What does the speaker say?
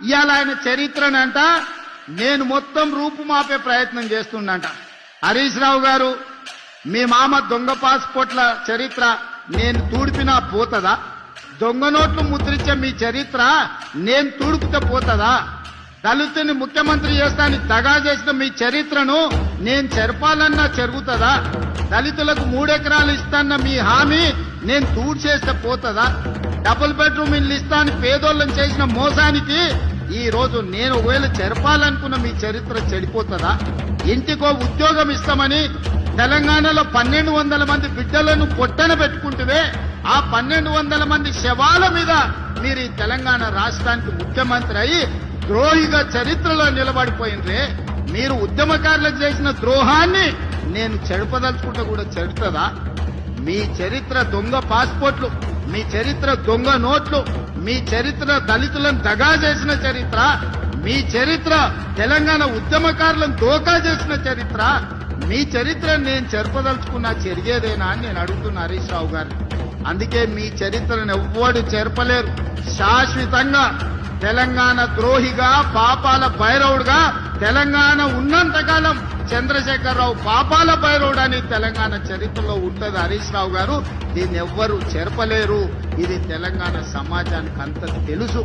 ఇవాళ ఆయన చరిత్రనంట నేను మొత్తం రూపుమాపే ప్రయత్నం చేస్తుండంట. హరీష్ రావు గారు, మీ మామ దొంగ పాస్పోర్ట్ల చరిత్ర నేను తూడిపినా పోతదా? దొంగ నోట్లు ముద్రించే మీ చరిత్ర నేను తూడుపుతే పోతదా? దళితుని ముఖ్యమంత్రి చేస్తానని దగా చేసిన మీ చరిత్రను నేను చెరపాలన్నా జరుగుతుందా? దళితులకు 3 ఎకరాలు ఇస్తాన్న మీ హామీ నేను తూడ్చేస్తే పోతదా? డబుల్ బెడ్రూమ్ ఇల్లు ఇస్తానని పేదోళ్ళని చేసిన మోసానికి ఈ రోజు నేను ఒకవేళ చెరపాలనుకున్న మీ చరిత్ర చెడిపోతుందా? ఇంటికో ఉద్యోగం ఇస్తామని తెలంగాణలో 1200 మంది బిడ్డలను పొట్టన పెట్టుకుంటువే, ఆ 1200 మంది శవాల మీద మీరు ఈ తెలంగాణ రాష్ట్రానికి ముఖ్యమంత్రి అయి ద్రోహిగా చరిత్రలో నిలబడిపోయినరే. మీరు ఉద్యమకారులకు చేసిన ద్రోహాన్ని నేను చెడపదలుచుకుంటే కూడా చెడుతుందా? మీ చరిత్ర దొంగ పాస్పోర్ట్లు, మీ చరిత్ర దొంగ నోట్లు, మీ చరిత్ర దళితులను దగా చేసిన చరిత్ర, మీ చరిత్ర తెలంగాణ ఉద్యమకారులను దోకా చేసిన చరిత్ర. మీ చరిత్ర నేను చెరపదలుచుకున్నా చెరిగేదేనా అని నేను అడుగుతున్నా హరీష్ రావు గారు. అందుకే మీ చరిత్రను ఎవ్వడు చెరపలేరు. శాశ్వతంగా తెలంగాణ ద్రోహిగా, పాపాల భైరవుడుగా తెలంగాణ ఉన్నంతకాలం చంద్రశేఖరరావు పాపాల భైరవుడు అని తెలంగాణ చరిత్రలో ఉంటది హరీష్ రావు గారు. దీన్ని ఎవ్వరూ చెరపలేరు. ఇది తెలంగాణ సమాజానికి అంత తెలుసు.